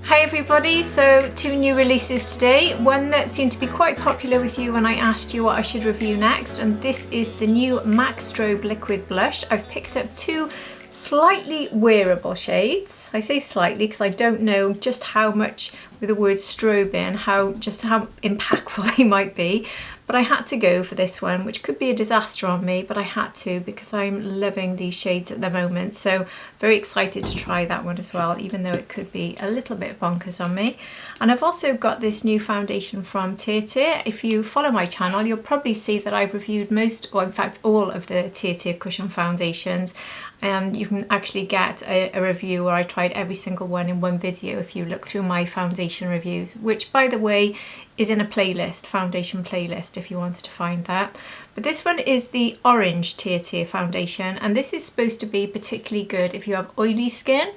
Hi everybody, so 2 new releases today. One that seemed to be quite popular with you when I asked you what I should review next, and this is the new MAC Strobe Liquid Blush. I've picked up 2 slightly wearable shades. I say slightly because I don't know just how much with the word strobe in, just how impactful they might be. But I had to go for this one, which could be a disaster on me, but I had to because I'm loving these shades at the moment. So very excited to try that one as well, even though it could be a little bit bonkers on me. And I've also got this new foundation from TirTir. If you follow my channel, you'll probably see that I've reviewed most, or in fact all of the TirTir cushion foundations. And you can actually get a review where I tried every single one in one video if you look through my foundation reviews, which by the way is in a playlist, foundation playlist, if you wanted to find that. But this one is the orange TirTir foundation, and this is supposed to be particularly good if you have oily skin.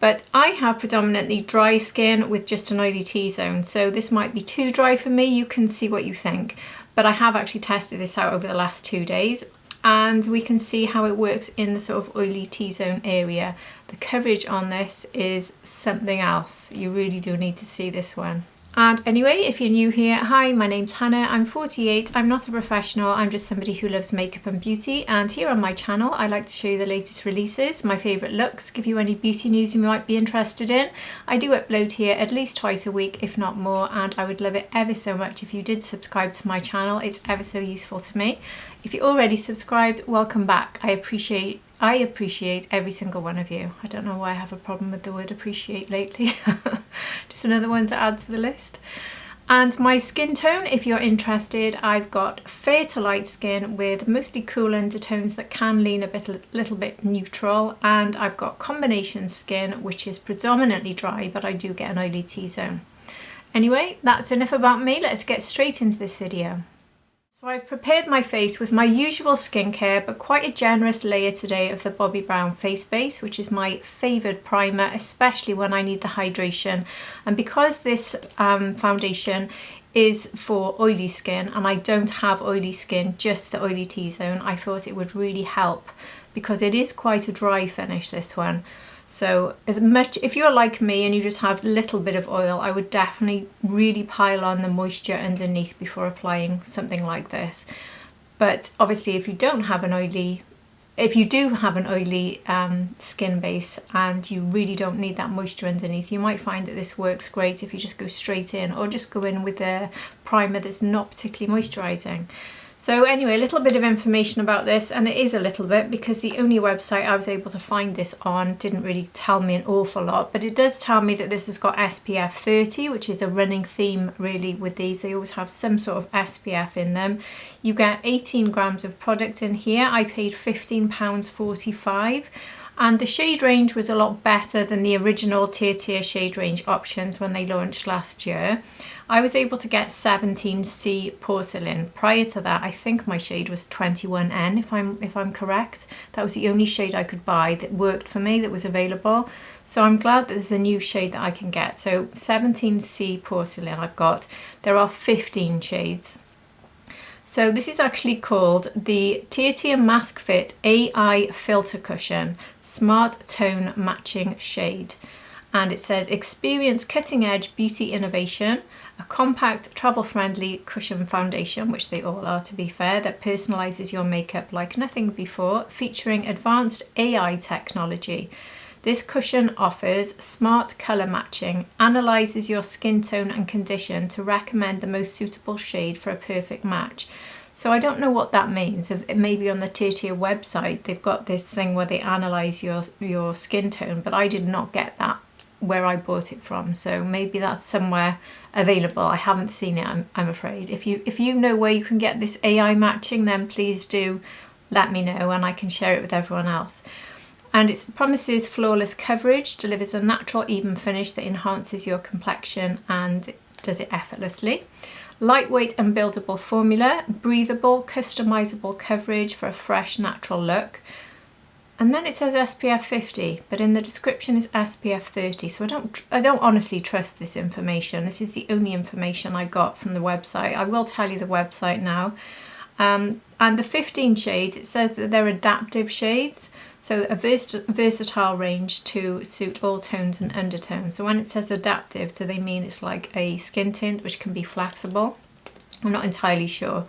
But I have predominantly dry skin with just an oily T-zone, so this might be too dry for me. You can see what you think. But I have actually tested this out over the last 2 days, and we can see how it works in the sort of oily T-zone area. The coverage on this is something else. You really do need to see this one. And anyway, if you're new here, hi, my name's Hannah, I'm 48, I'm not a professional, I'm just somebody who loves makeup and beauty, and here on my channel I like to show you the latest releases, my favourite looks, give you any beauty news you might be interested in. I do upload here at least twice a week, if not more, and I would love it ever so much if you did subscribe to my channel. It's ever so useful to me. If you're already subscribed, welcome back. I appreciate every single one of you. I don't know why I have a problem with the word appreciate lately. Just another one to add to the list. And my skin tone, if you're interested, I've got fair to light skin with mostly cool undertones that can lean a little bit neutral, and I've got combination skin which is predominantly dry, but I do get an oily T-zone. Anyway, that's enough about me. Let's get straight into this video. So I've prepared my face with my usual skincare, but quite a generous layer today of the Bobbi Brown face base, which is my favoured primer, especially when I need the hydration. And because this foundation is for oily skin, and I don't have oily skin, just the oily T-zone, I thought it would really help because it is quite a dry finish, this one. So as much, if you're like me and you just have a little bit of oil, I would definitely really pile on the moisture underneath before applying something like this. But obviously if you don't have an oily, if you do have an oily skin base and you really don't need that moisture underneath, you might find that this works great if you just go straight in, or just go in with a primer that's not particularly moisturising. So anyway, a little bit of information about this, and it is a little bit because the only website I was able to find this on didn't really tell me an awful lot, but it does tell me that this has got SPF 30, which is a running theme really with these. They always have some sort of SPF in them. You get 18 grams of product in here. I paid £15.45. And the shade range was a lot better than the original TirTir shade range options when they launched last year. I was able to get 17C porcelain. Prior to that, I think my shade was 21N, if I'm correct. That was the only shade I could buy that worked for me, that was available. So I'm glad that there's a new shade that I can get. So 17C porcelain I've got. There are 15 shades. So this is actually called the TirTir Mask Fit AI Filter Cushion Smart Tone Matching Shade. And it says, experience cutting edge beauty innovation, a compact travel friendly cushion foundation, which they all are to be fair, that personalizes your makeup like nothing before, featuring advanced AI technology. This cushion offers smart colour matching, analyses your skin tone and condition to recommend the most suitable shade for a perfect match. So I don't know what that means. Maybe on the TirTir website they've got this thing where they analyse your skin tone, but I did not get that where I bought it from, so maybe that's somewhere available. I haven't seen it, I'm afraid. If you know where you can get this AI matching, then please do let me know and I can share it with everyone else. And it promises flawless coverage, delivers a natural even finish that enhances your complexion and does it effortlessly. Lightweight and buildable formula, breathable, customizable coverage for a fresh natural look. And then it says SPF 50, but in the description is SPF 30, so I don't honestly trust this information. This is the only information I got from the website. I will tell you the website now. And the 15 shades, it says that they're adaptive shades, So a versatile range to suit all tones and undertones. So when it says adaptive, do they mean it's like a skin tint which can be flexible? I'm not entirely sure.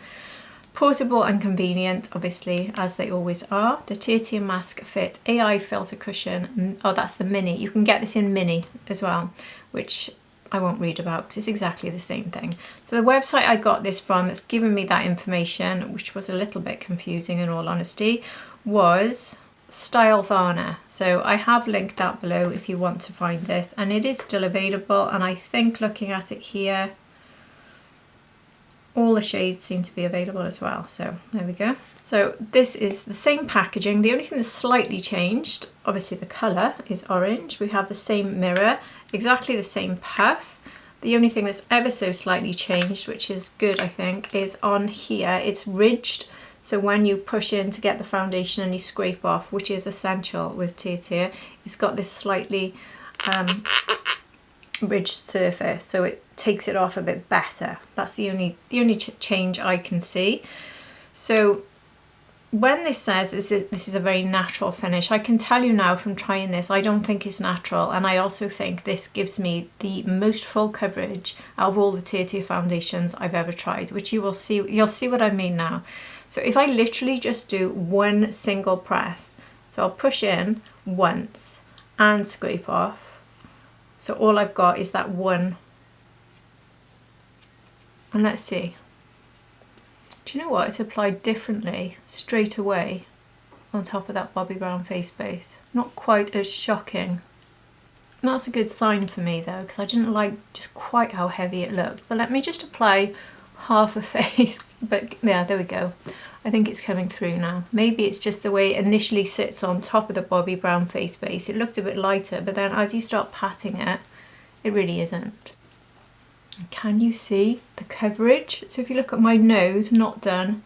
Portable and convenient, obviously, as they always are. The TirTir Mask Fit AI Filter Cushion. Oh, that's the mini. You can get this in mini as well, which I won't read about because it's exactly the same thing. So the website I got this from that's given me that information, which was a little bit confusing in all honesty, was Style Varna. So I have linked that below if you want to find this, and it is still available. And I think looking at it here, all the shades seem to be available as well. So there we go. So this is the same packaging. The only thing that's slightly changed, obviously the colour is orange. We have the same mirror, exactly the same puff. The only thing that's ever so slightly changed, which is good I think, is on here it's ridged. So when you push in to get the foundation and you scrape off, which is essential with TirTir, it's got this slightly ridged surface, so it takes it off a bit better. That's the only change I can see. So when this says this is a very natural finish, I can tell you now from trying this, I don't think it's natural, and I also think this gives me the most full coverage out of all the TirTir foundations I've ever tried, which you'll see what I mean now. So if I literally just do one single press, so I'll push in once and scrape off, so all I've got is that one. And let's see. Do you know what? It's applied differently straight away on top of that Bobbi Brown face base. Not quite as shocking. And that's a good sign for me though, because I didn't like just quite how heavy it looked. But let me just apply half a face. But yeah, there we go. I think it's coming through now. Maybe it's just the way it initially sits on top of the Bobbi Brown face base. It looked a bit lighter, but then as you start patting it, it really isn't. Can you see the coverage? So if you look at my nose, not done,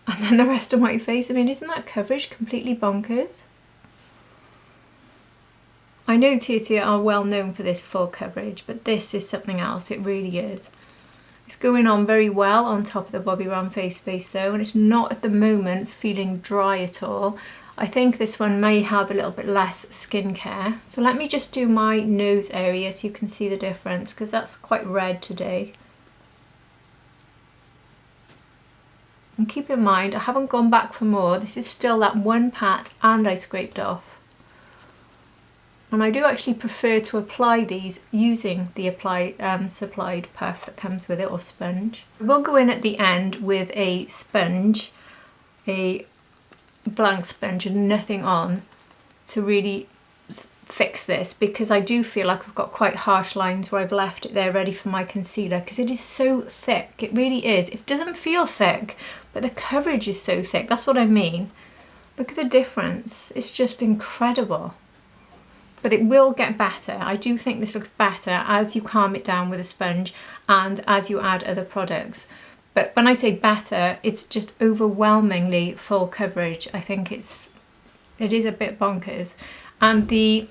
and then the rest of my face, I mean, isn't that coverage completely bonkers? I know TirTir are well known for this full coverage, but this is something else, it really is. It's going on very well on top of the Bobbi Brown face base though, and it's not at the moment feeling dry at all. I think this one may have a little bit less skincare. So let me just do my nose area so you can see the difference, because that's quite red today. And keep in mind, I haven't gone back for more. This is still that one pat and I scraped off. And I do actually prefer to apply these using the supplied puff that comes with it, or sponge. We'll go in at the end with a sponge, a blank sponge and nothing on, to really fix this, because I do feel like I've got quite harsh lines where I've left it there ready for my concealer, because it is so thick. It really is. It doesn't feel thick, but the coverage is so thick. That's what I mean. Look at the difference. It's just incredible. But it will get better. I do think this looks better as you calm it down with a sponge and as you add other products. But when I say better, it's just overwhelmingly full coverage. I think it is a bit bonkers. And the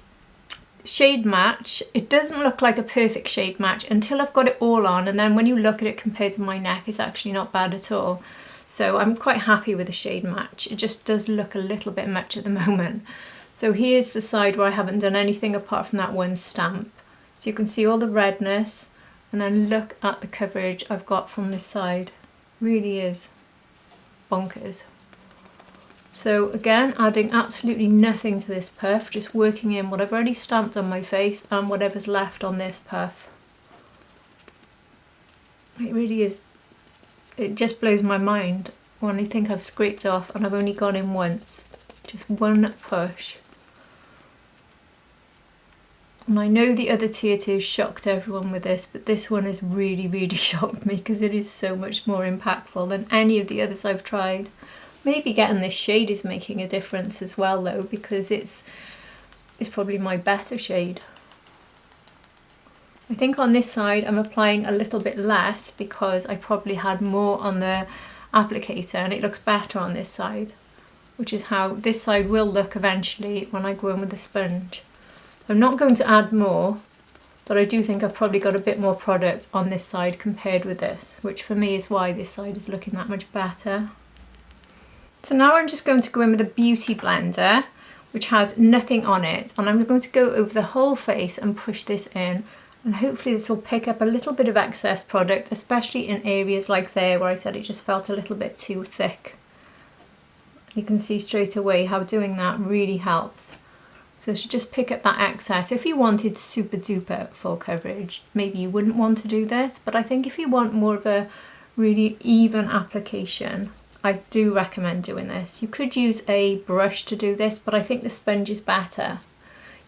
shade match, it doesn't look like a perfect shade match until I've got it all on, and then when you look at it compared to my neck, it's actually not bad at all. So I'm quite happy with the shade match. It just does look a little bit much at the moment. So here's the side where I haven't done anything apart from that one stamp. So you can see all the redness, and then look at the coverage I've got from this side. Really is bonkers. So again, adding absolutely nothing to this puff, just working in what I've already stamped on my face and whatever's left on this puff. It really is, it just blows my mind when I think I've scraped off and I've only gone in once. Just one push. And I know the other TirTir shocked everyone with this, but this one has really, really shocked me because it is so much more impactful than any of the others I've tried. Maybe getting this shade is making a difference as well though, because it's probably my better shade. I think on this side I'm applying a little bit less because I probably had more on the applicator, and it looks better on this side, which is how this side will look eventually when I go in with the sponge. I'm not going to add more, but I do think I've probably got a bit more product on this side compared with this, which for me is why this side is looking that much better. So now I'm just going to go in with a beauty blender, which has nothing on it, and I'm going to go over the whole face and push this in, and hopefully this will pick up a little bit of excess product, especially in areas like there where I said it just felt a little bit too thick. You can see straight away how doing that really helps. So it should just pick up that excess. If you wanted super duper full coverage, maybe you wouldn't want to do this, but I think if you want more of a really even application, I do recommend doing this. You could use a brush to do this, but I think the sponge is better.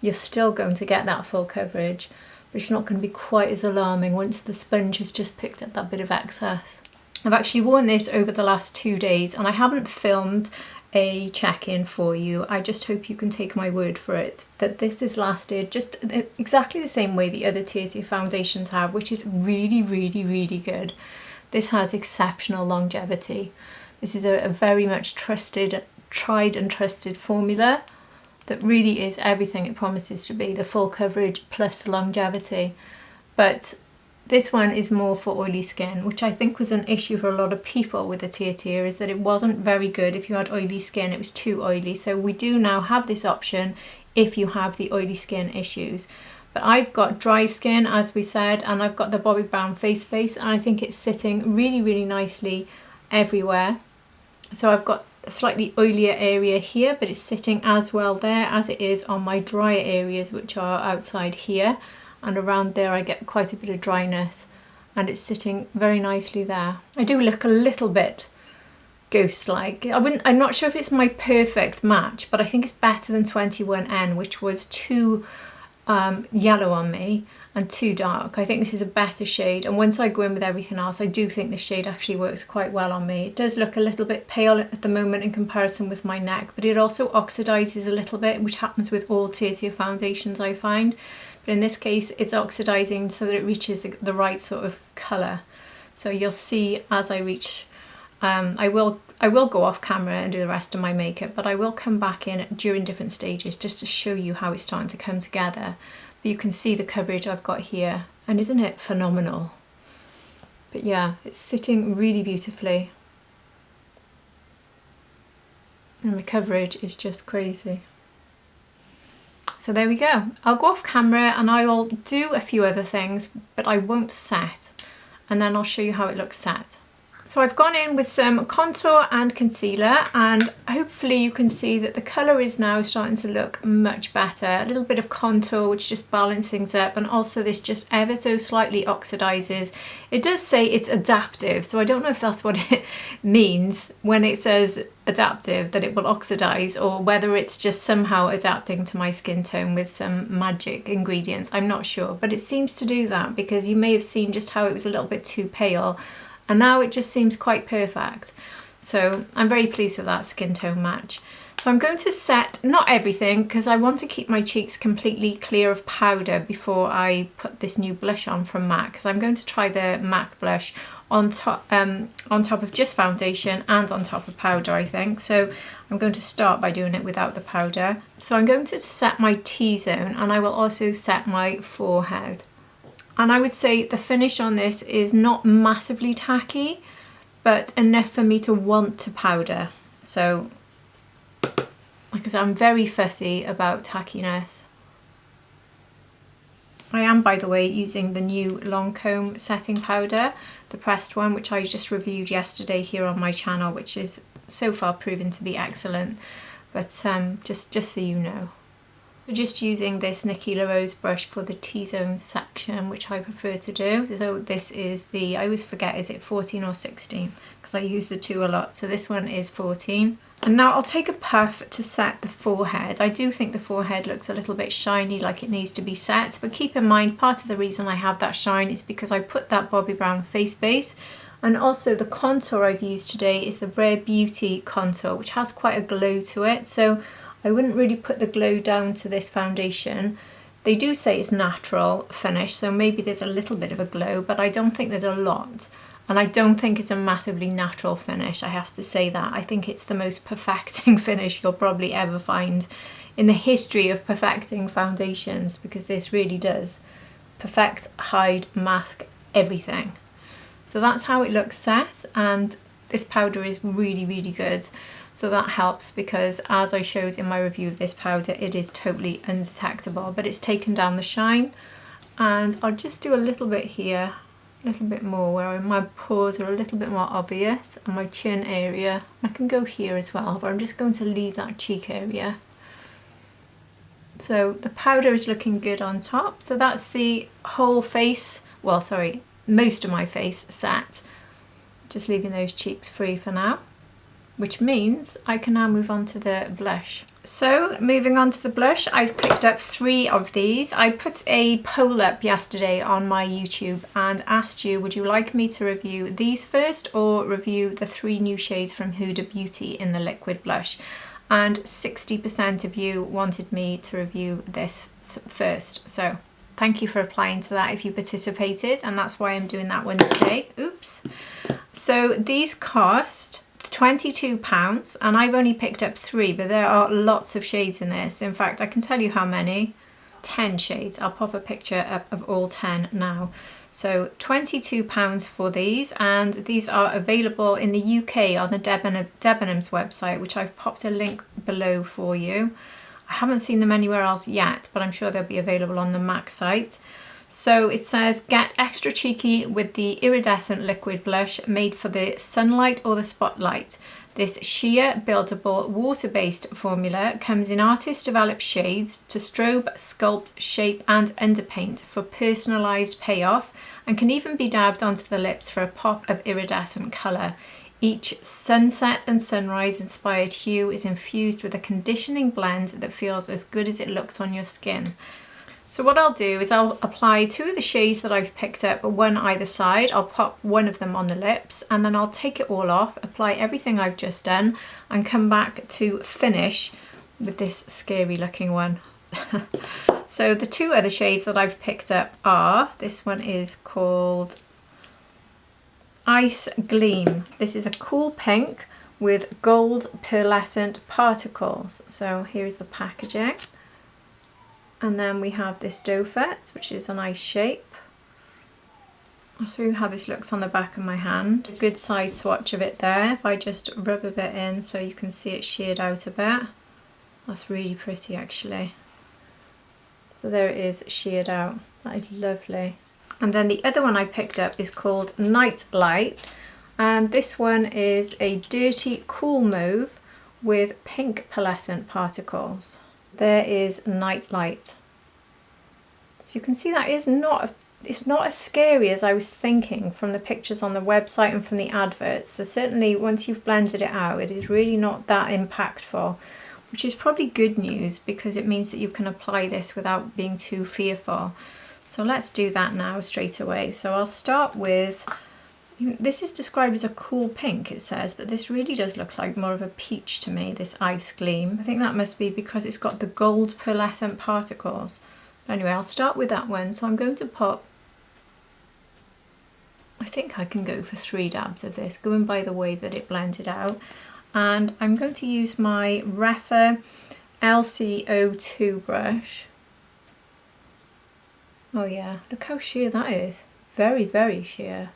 You're still going to get that full coverage, but it's not going to be quite as alarming once the sponge has just picked up that bit of excess. I've actually worn this over the last 2 days, and I haven't filmed a check-in for you. I just hope you can take my word for it that this has lasted just exactly the same way the other TirTir foundations have, which is really, really, really good. This has exceptional longevity. This is a very much trusted, tried and trusted formula that really is everything it promises to be, the full coverage plus the longevity. But this one is more for oily skin, which I think was an issue for a lot of people with the TirTir, is that it wasn't very good if you had oily skin, it was too oily. So we do now have this option if you have the oily skin issues. But I've got dry skin, as we said, and I've got the Bobbi Brown face base, and I think it's sitting really, really nicely everywhere. So I've got a slightly oilier area here, but it's sitting as well there as it is on my drier areas, which are outside here. And around there I get quite a bit of dryness, and it's sitting very nicely there. I do look a little bit ghost-like. I'm not sure if it's my perfect match, but I think it's better than 21N, which was too yellow on me and too dark. I think this is a better shade, and once I go in with everything else, I do think this shade actually works quite well on me. It does look a little bit pale at the moment in comparison with my neck, but it also oxidizes a little bit, which happens with all TirTir foundations I find. But in this case, it's oxidizing so that it reaches the right sort of colour. So you'll see as I reach, I will go off camera and do the rest of my makeup, but I will come back in during different stages just to show you how it's starting to come together. But you can see the coverage I've got here, and isn't it phenomenal? But yeah, it's sitting really beautifully. And the coverage is just crazy. So there we go. I'll go off camera and I will do a few other things, but I won't set, and then I'll show you how it looks set. So I've gone in with some contour and concealer, and hopefully you can see that the colour is now starting to look much better. A little bit of contour which just balances things up, and also this just ever so slightly oxidizes. It does say it's adaptive, so I don't know if that's what it means when it says adaptive, that it will oxidize, or whether it's just somehow adapting to my skin tone with some magic ingredients. I'm not sure, but it seems to do that, because you may have seen just how it was a little bit too pale, and now it just seems quite perfect. So I'm very pleased with that skin tone match. So I'm going to set, not everything, because I want to keep my cheeks completely clear of powder before I put this new blush on from MAC, because I'm going to try the MAC blush on top of just foundation and on top of powder, I think. So I'm going to start by doing it without the powder. So I'm going to set my T-zone, and I will also set my forehead. And I would say the finish on this is not massively tacky, but enough for me to want to powder. So, like I said, I'm very fussy about tackiness. I am, by the way, using the new Lancôme setting powder, the pressed one, which I just reviewed yesterday here on my channel, which is so far proven to be excellent. But just so you know. Just using this Nikki LaRose brush for the T-zone section, which I prefer to do. So this is the, I always forget, is it 14 or 16? Because I use the two a lot. So this one is 14. And now I'll take a puff to set the forehead. I do think the forehead looks a little bit shiny, like it needs to be set. But keep in mind, part of the reason I have that shine is because I put that Bobbi Brown face base. And also the contour I've used today is the Rare Beauty contour, which has quite a glow to it. So I wouldn't really put the glow down to this foundation. They do say it's natural finish, so maybe there's a little bit of a glow, but I don't think there's a lot. And I don't think it's a massively natural finish, I have to say that. I think it's the most perfecting finish you'll probably ever find in the history of perfecting foundations, because this really does perfect, hide, mask, everything. So that's how it looks set, and this powder is really, really good. So that helps because, as I showed in my review of this powder, it is totally undetectable, but it's taken down the shine. And I'll just do a little bit here, a little bit more where my pores are a little bit more obvious, and my chin area. I can go here as well, but I'm just going to leave that cheek area. So the powder is looking good on top. So that's the whole face, well, sorry, most of my face set. Just leaving those cheeks free for now, which means I can now move on to the blush. So moving on to the blush, I've picked up 3 of these. I put a poll up yesterday on my YouTube and asked you, would you like me to review these first or review the 3 new shades from Huda Beauty in the liquid blush? And 60% of you wanted me to review this first. So thank you for applying to that if you participated, and that's why I'm doing that one today. Oops. So these cost £22 and I've only picked up 3, but there are lots of shades in this. In fact, I can tell you how many. 10 shades. I'll pop a picture up of all 10 now. So £22 for these, and these are available in the UK on the Debenhams website, which I've popped a link below for you. I haven't seen them anywhere else yet, but I'm sure they'll be available on the MAC site. So it says, get extra cheeky with the iridescent liquid blush made for the sunlight or the spotlight. This sheer, buildable, water-based formula comes in artist-developed shades to strobe, sculpt, shape and underpaint for personalised payoff, and can even be dabbed onto the lips for a pop of iridescent colour. Each sunset and sunrise inspired hue is infused with a conditioning blend that feels as good as it looks on your skin. So what I'll do is I'll apply 2 of the shades that I've picked up, one either side. I'll pop one of them on the lips and then I'll take it all off, apply everything I've just done and come back to finish with this scary looking one. So the 2 other shades that I've picked up are, this one is called Ice Gleam. This is a cool pink with gold pearlescent particles. So here's the packaging. And then we have this doe foot, which is a nice shape. I'll show you how this looks on the back of my hand. A good size swatch of it there. If I just rub a bit in so you can see it sheared out a bit. That's really pretty actually. So there it is sheared out. That is lovely. And then the other one I picked up is called Nitelite. And this one is a dirty cool mauve with pink pearlescent particles. There is Nitelite. So you can see that it's not as scary as I was thinking from the pictures on the website and from the adverts. So certainly once you've blended it out, it is really not that impactful, which is probably good news because it means that you can apply this without being too fearful. So let's do that now straight away. So I'll start with, this is described as a cool pink, it says, but this really does look like more of a peach to me, this Ice Gleam. I think that must be because it's got the gold pearlescent particles. But anyway, I'll start with that one. So I'm going to pop, I think I can go for 3 dabs of this, going by the way that it blended out. And I'm going to use my Refa LC02 brush. Oh yeah, look how sheer that is. Very, very sheer.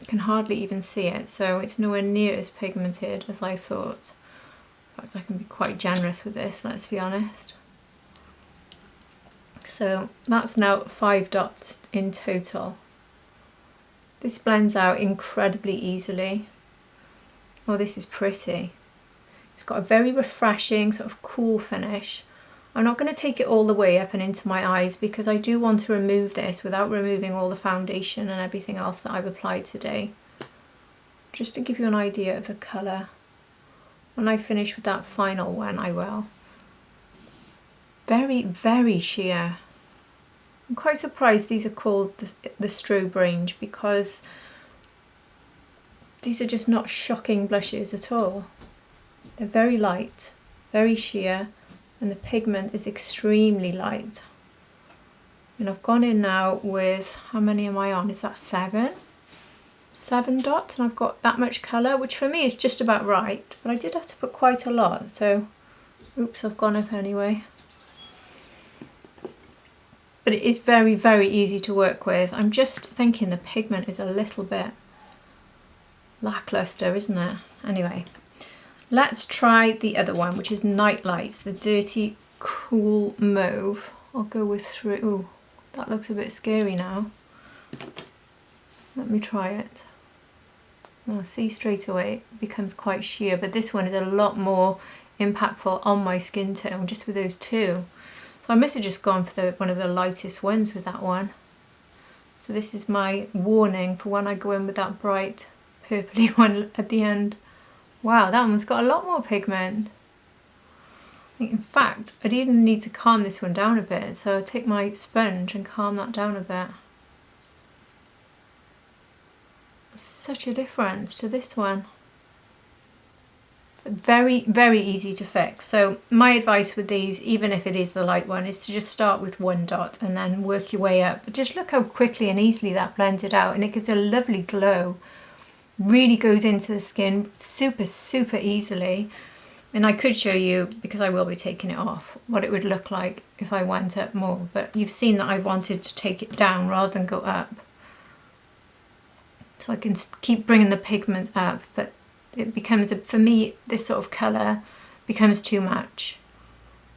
You can hardly even see it, so it's nowhere near as pigmented as I thought. In fact, I can be quite generous with this, let's be honest. So that's now 5 dots in total. This blends out incredibly easily. Oh, this is pretty. It's got a very refreshing, sort of cool finish. I'm not going to take it all the way up and into my eyes because I do want to remove this without removing all the foundation and everything else that I've applied today. Just to give you an idea of the colour. When I finish with that final one, I will. Very, very sheer. I'm quite surprised these are called the Strobe range because these are just not shocking blushes at all. They're very light, very sheer. And the pigment is extremely light. And I've gone in now with, how many am I on? Is that 7? 7 dots, and I've got that much colour, which for me is just about right. But I did have to put quite a lot, so oops, I've gone up anyway. But it is very, very easy to work with. I'm just thinking the pigment is a little bit lackluster, isn't it? Anyway, let's try the other one, which is Nitelite, the Dirty Cool Mauve. I'll go with 3. Ooh, that looks a bit scary now. Let me try it. I'll see straight away it becomes quite sheer, but this one is a lot more impactful on my skin tone just with those two. So I must have just gone for one of the lightest ones with that one. So this is my warning for when I go in with that bright purpley one at the end. Wow, that one's got a lot more pigment. In fact, I'd even need to calm this one down a bit, so I'll take my sponge and calm that down a bit. Such a difference to this one. Very, very easy to fix. So my advice with these, even if it is the light one, is to just start with one dot and then work your way up. But just look how quickly and easily that blends it out, and it gives a lovely glow. Really goes into the skin super, super easily. And I could show you, because I will be taking it off, what it would look like if I went up more. But you've seen that I wanted to take it down rather than go up. So I can keep bringing the pigment up, but it becomes, for me, this sort of colour becomes too much.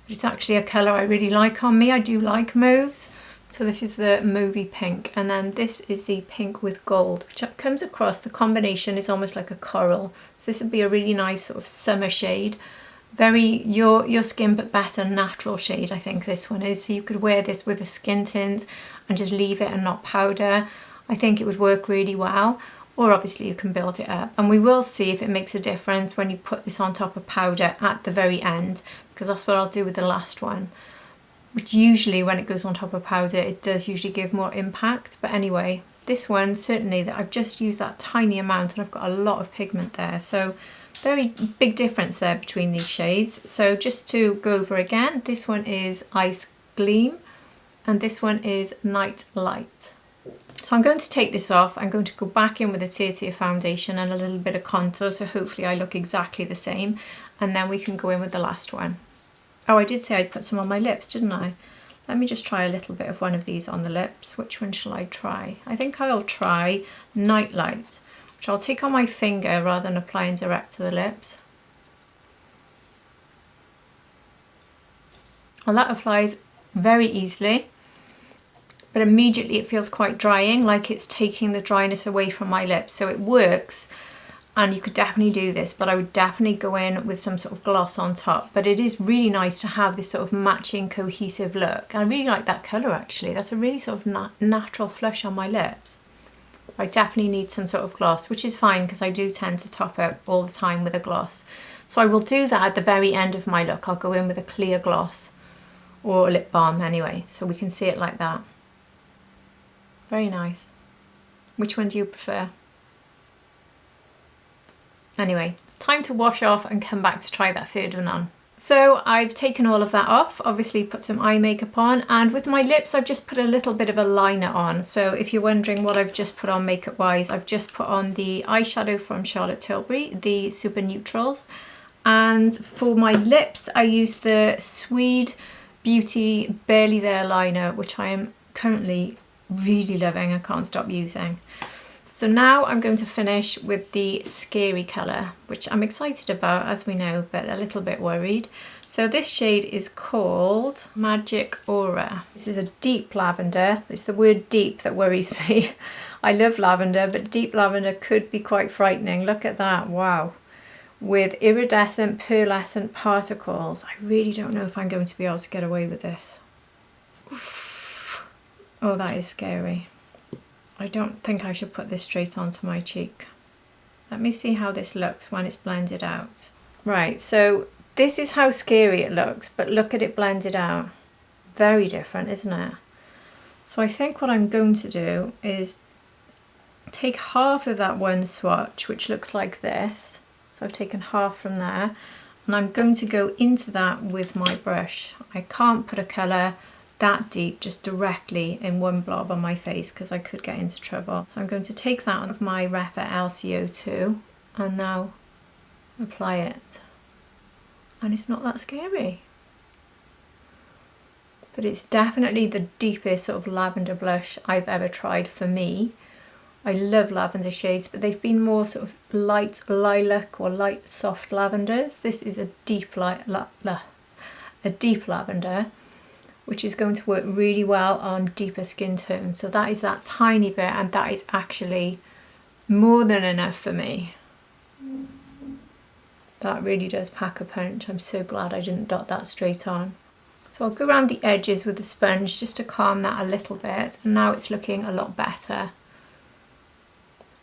It's actually a colour I really like on me. I do like mauves. So this is the mauvey pink, and then this is the pink with gold, which comes across, the combination is almost like a coral. So this would be a really nice sort of summer shade. Very your skin but better natural shade, I think this one is. So you could wear this with a skin tint and just leave it and not powder. I think it would work really well. Or obviously you can build it up, and we will see if it makes a difference when you put this on top of powder at the very end, because that's what I'll do with the last one, which usually when it goes on top of powder it does usually give more impact. But anyway, this one certainly, that I've just used that tiny amount and I've got a lot of pigment there, so very big difference there between these shades. So just to go over again, this one is Ice Gleam and this one is Nitelite. So I'm going to take this off. I'm going to go back in with a TirTir foundation and a little bit of contour, so hopefully I look exactly the same, and then we can go in with the last one. Oh, I did say I'd put some on my lips, didn't I? Let me just try a little bit of one of these on the lips. Which one shall I try? I think I'll try Nitelite, which I'll take on my finger rather than applying direct to the lips. Well, that applies very easily, but immediately it feels quite drying, like it's taking the dryness away from my lips. So it works, and you could definitely do this, but I would definitely go in with some sort of gloss on top. But it is really nice to have this sort of matching cohesive look. I really like that colour actually. That's a really sort of natural flush on my lips. I definitely need some sort of gloss, which is fine because I do tend to top up all the time with a gloss. So I will do that at the very end of my look. I'll go in with a clear gloss or a lip balm anyway, so we can see it like that. Very nice. Which one do you prefer? Anyway, time to wash off and come back to try that third one on. So I've taken all of that off, obviously put some eye makeup on, and with my lips I've just put a little bit of a liner on. So if you're wondering what I've just put on makeup wise, I've just put on the eyeshadow from Charlotte Tilbury, the Super Neutrals, and for my lips I use the Swede Beauty Barely There liner, which I am currently really loving. I can't stop using. So now I'm going to finish with the Scary colour, which I'm excited about, as we know, but a little bit worried. So this shade is called Magic Aura. This is a deep lavender. It's the word deep that worries me. I love lavender, but deep lavender could be quite frightening. Look at that, wow. With iridescent, pearlescent particles. I really don't know if I'm going to be able to get away with this. Oh, that is scary. I don't think I should put this straight onto my cheek. Let me see how this looks when it's blended out. Right, so this is how scary it looks, but look at it blended out. Very different, isn't it? So I think what I'm going to do is take half of that one swatch, which looks like this. So I've taken half from there, and I'm going to go into that with my brush. I can't put a colour that deep just directly in one blob on my face because I could get into trouble. So I'm going to take that out of my Rephr LCO2 and now apply it. And it's not that scary. But it's definitely the deepest sort of lavender blush I've ever tried for me. I love lavender shades, but they've been more sort of light lilac or light soft lavenders. This is a deep deep lavender, which is going to work really well on deeper skin tones. So that is that tiny bit, and that is actually more than enough for me. That really does pack a punch. I'm so glad I didn't dot that straight on. So I'll go around the edges with the sponge just to calm that a little bit, and now it's looking a lot better.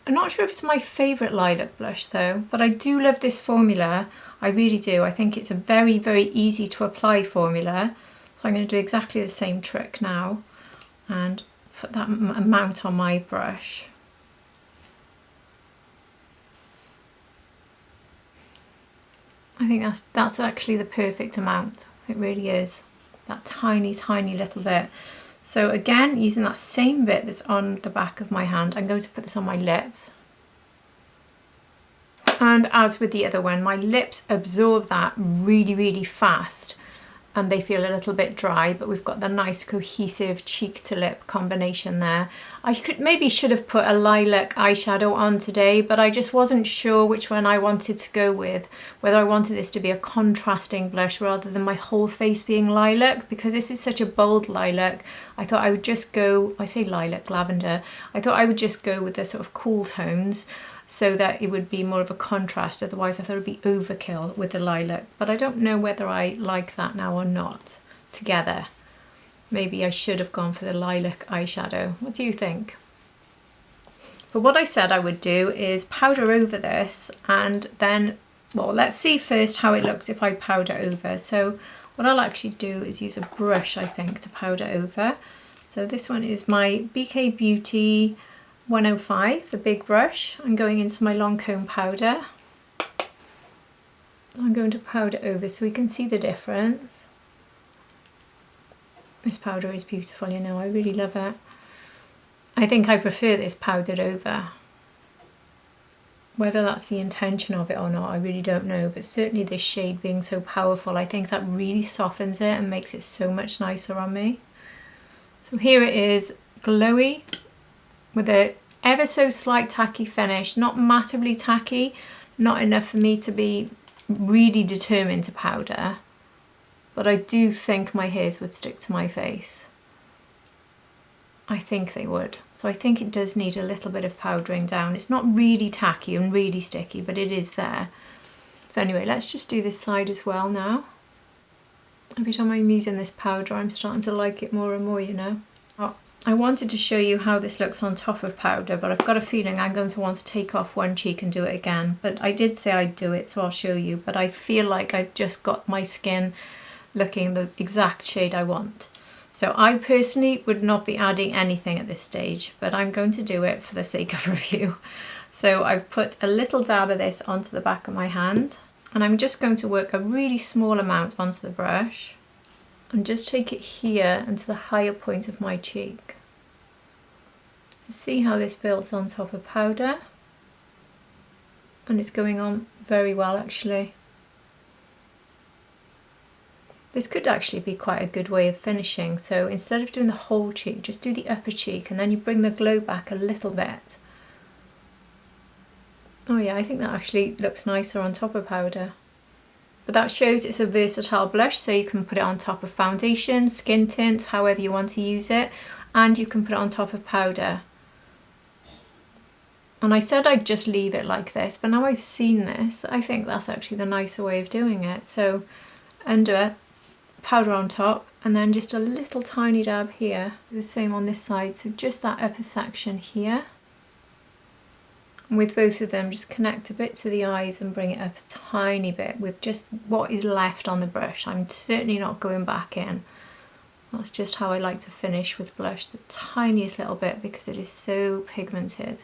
I'm not sure if it's my favourite lilac blush though, but I do love this formula. I really do. I think it's a very, very easy to apply formula. So I'm going to do exactly the same trick now and put that amount on my brush. I think that's actually the perfect amount. It really is. That tiny, tiny little bit. So again, using that same bit that's on the back of my hand, I'm going to put this on my lips. And as with the other one, my lips absorb that really, really fast, and they feel a little bit dry, but we've got the nice cohesive cheek to lip combination there. I should have put a lilac eyeshadow on today, but I just wasn't sure which one I wanted to go with, whether I wanted this to be a contrasting blush rather than my whole face being lilac, because this is such a bold lilac. I thought I would just go, I say lilac, lavender, I thought I would just go with the sort of cool tones so that it would be more of a contrast. Otherwise I thought it would be overkill with the lilac, but I don't know whether I like that now or not together. Maybe I should have gone for the lilac eyeshadow. What do you think? But what I said I would do is powder over this, and then, well, let's see first how it looks if I powder over. So what I'll actually do is use a brush, I think, to powder over. So this one is my BK Beauty 105, the big brush. I'm going into my Lancôme powder. I'm going to powder over so we can see the difference. This powder is beautiful, you know, I really love it. I think I prefer this powdered over. Whether that's the intention of it or not, I really don't know, but certainly this shade being so powerful, I think that really softens it and makes it so much nicer on me. So here it is, glowy, with a ever so slight tacky finish, not massively tacky, not enough for me to be really determined to powder, but I do think my hairs would stick to my face. I think they would. So I think it does need a little bit of powdering down. It's not really tacky and really sticky, but it is there. So anyway, let's just do this side as well now. Every time I'm using this powder, I'm starting to like it more and more, you know. I wanted to show you how this looks on top of powder, but I've got a feeling I'm going to want to take off one cheek and do it again. But I did say I'd do it, so I'll show you. But I feel like I've just got my skin looking the exact shade I want. So I personally would not be adding anything at this stage, but I'm going to do it for the sake of review. So I've put a little dab of this onto the back of my hand, and I'm just going to work a really small amount onto the brush and just take it here and to the higher point of my cheek. To see how this builds on top of powder, and it's going on very well actually. This could actually be quite a good way of finishing, so instead of doing the whole cheek, just do the upper cheek and then you bring the glow back a little bit. Oh yeah, I think that actually looks nicer on top of powder. But that shows it's a versatile blush, so you can put it on top of foundation, skin tint, however you want to use it, and you can put it on top of powder. And I said I'd just leave it like this, but now I've seen this, I think that's actually the nicer way of doing it. So under, powder on top, and then just a little tiny dab here. The same on this side, so just that upper section here. And with both of them, just connect a bit to the eyes and bring it up a tiny bit with just what is left on the brush. I'm certainly not going back in. That's just how I like to finish with blush, the tiniest little bit, because it is so pigmented.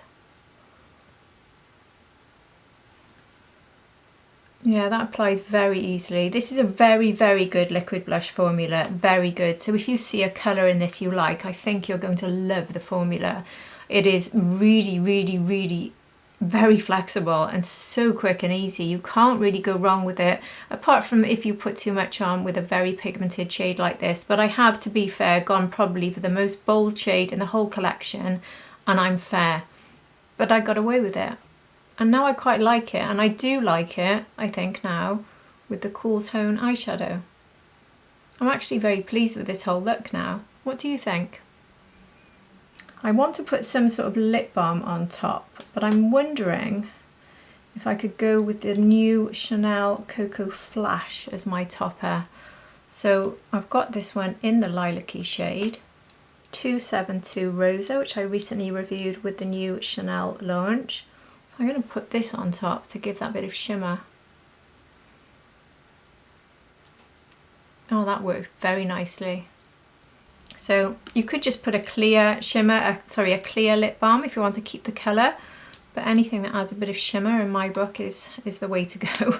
Yeah, that applies very easily. This is a very, very good liquid blush formula, very good. So if you see a colour in this you like, I think you're going to love the formula. It is really, really, really very flexible and so quick and easy. You can't really go wrong with it, apart from if you put too much on with a very pigmented shade like this. But I have, to be fair, gone probably for the most bold shade in the whole collection, and I'm fair. but I got away with it. And now I quite like it, and I do like it, I think now, with the cool tone eyeshadow. I'm actually very pleased with this whole look now. What do you think? I want to put some sort of lip balm on top, but I'm wondering if I could go with the new Chanel Coco Flash as my topper. So I've got this one in the lilac-y shade, 272 Rosa, which I recently reviewed with the new Chanel launch. So I'm going to put this on top to give that bit of shimmer. Oh, that works very nicely. So you could just put a clear shimmer, a clear lip balm if you want to keep the colour, but anything that adds a bit of shimmer in my book is the way to go.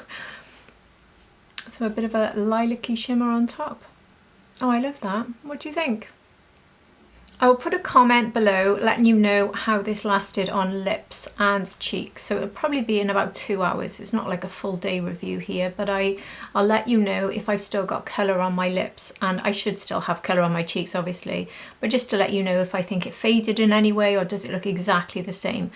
So a bit of a lilac-y shimmer on top. Oh, I love that. What do you think? I'll put a comment below letting you know how this lasted on lips and cheeks. So it'll probably be in about 2 hours. It's not like a full day review here, but I'll let you know if I've still got colour on my lips, and I should still have colour on my cheeks obviously, but just to let you know if I think it faded in any way or does it look exactly the same.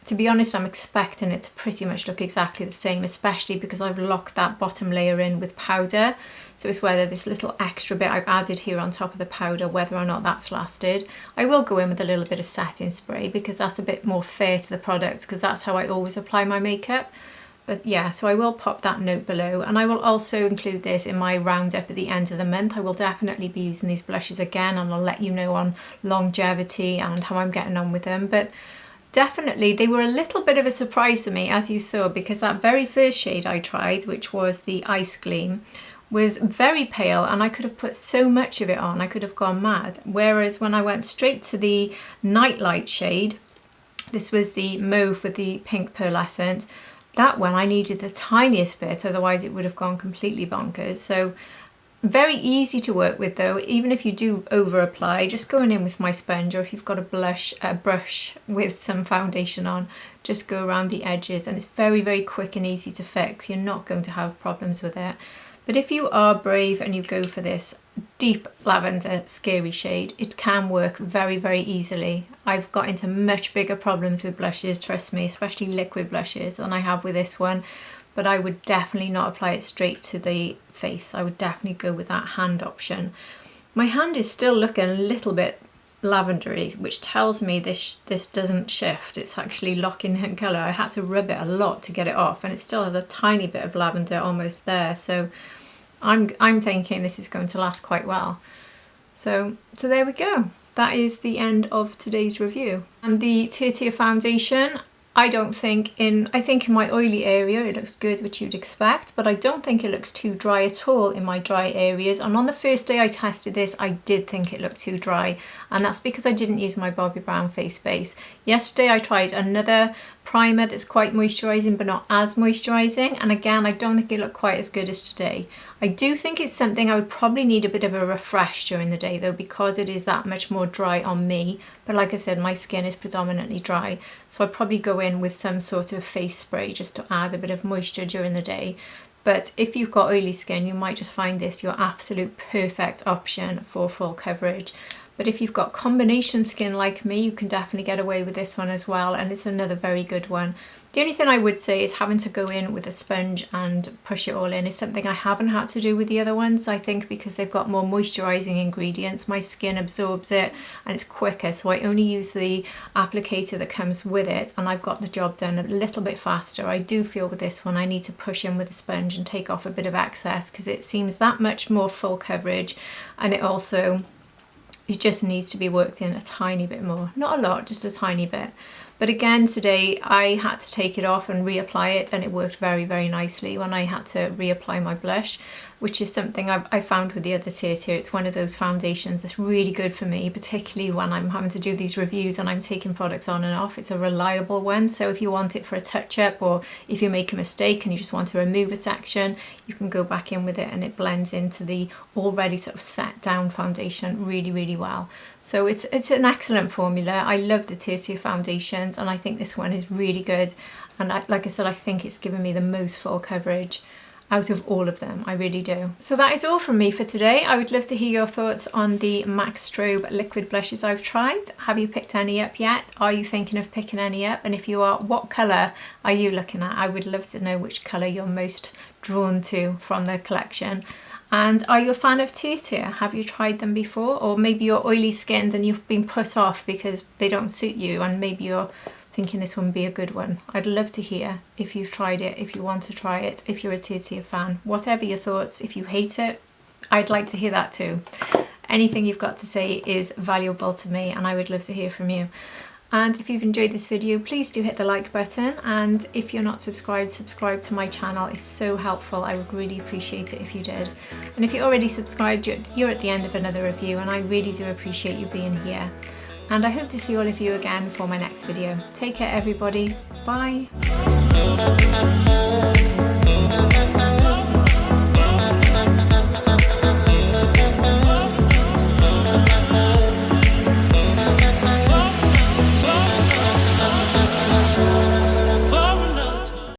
To be honest, I'm expecting it to pretty much look exactly the same, especially because I've locked that bottom layer in with powder. So it's whether this little extra bit I've added here on top of the powder, whether or not that's lasted. I will go in with a little bit of setting spray because that's a bit more fair to the product, because that's how I always apply my makeup. But yeah, so I will pop that note below, and I will also include this in my roundup at the end of the month. I will definitely be using these blushes again, and I'll let you know on longevity and how I'm getting on with them. But definitely they were a little bit of a surprise to me, as you saw, because that very first shade I tried, which was the Ice Gleam, was very pale and I could have put so much of it on, I could have gone mad. Whereas when I went straight to the Nitelite shade, this was the mauve with the pink pearlescent, that one I needed the tiniest bit, otherwise it would have gone completely bonkers. So very easy to work with though, even if you do over apply, just going in with my sponge, or if you've got a brush with some foundation on, just go around the edges, and it's very, very quick and easy to fix. You're not going to have problems with it. But if you are brave and you go for this deep lavender scary shade, it can work very, very easily. I've got into much bigger problems with blushes, trust me, especially liquid blushes, than I have with this one. But I would definitely not apply it straight to the face. I would definitely go with that hand option. My hand is still looking a little bit lavendery, which tells me this doesn't shift. It's actually locking in colour. I had to rub it a lot to get it off, and it still has a tiny bit of lavender almost there. So I'm thinking this is going to last quite well. So there we go. That is the end of today's review. And the TirTir foundation, I think in my oily area it looks good, which you'd expect, but I don't think it looks too dry at all in my dry areas. And on the first day I tested this, I did think it looked too dry, and that's because I didn't use my Bobbi Brown face base. Yesterday I tried another primer that's quite moisturising but not as moisturising, and again I don't think it looked quite as good as today. I do think it's something I would probably need a bit of a refresh during the day though, because it is that much more dry on me. But like I said, my skin is predominantly dry, so I'd probably go in with some sort of face spray just to add a bit of moisture during the day. But if you've got oily skin, you might just find this your absolute perfect option for full coverage. But if you've got combination skin like me, you can definitely get away with this one as well, and it's another very good one. The only thing I would say is having to go in with a sponge and push it all in is something I haven't had to do with the other ones. I think because they've got more moisturising ingredients, my skin absorbs it and it's quicker, so I only use the applicator that comes with it, and I've got the job done a little bit faster. I do feel with this one I need to push in with a sponge and take off a bit of excess, because it seems that much more full coverage, and it just needs to be worked in a tiny bit more. Not a lot, just a tiny bit. But again, today I had to take it off and reapply it, and it worked very, very nicely when I had to reapply my blush, which is something I found with the other TirTir. It's one of those foundations that's really good for me, particularly when I'm having to do these reviews and I'm taking products on and off. It's a reliable one, so if you want it for a touch-up, or if you make a mistake and you just want to remove a section, you can go back in with it and it blends into the already sort of set down foundation really, really well. So it's an excellent formula. I love the TirTir foundations, and I think this one is really good. And like I said, I think it's given me the most full coverage. out of all of them, I really do. So that is all from me for today. I would love to hear your thoughts on the MAC Strobe liquid blushes I've tried. Have you picked any up yet? Are you thinking of picking any up? And if you are, what colour are you looking at? I would love to know which colour you're most drawn to from the collection. And are you a fan of TirTir? Have you tried them before? Or maybe you're oily skinned and you've been put off because they don't suit you, and maybe you're thinking this one would be a good one. I'd love to hear if you've tried it, if you want to try it, if you're a TirTir fan, whatever your thoughts. If you hate it, I'd like to hear that too. Anything you've got to say is valuable to me, and I would love to hear from you. And if you've enjoyed this video, please do hit the like button, and if you're not subscribed, subscribe to my channel. It's so helpful. I would really appreciate it if you did. And if you're already subscribed, you're at the end of another review, and I really do appreciate you being here. And I hope to see all of you again for my next video. Take care, everybody. Bye.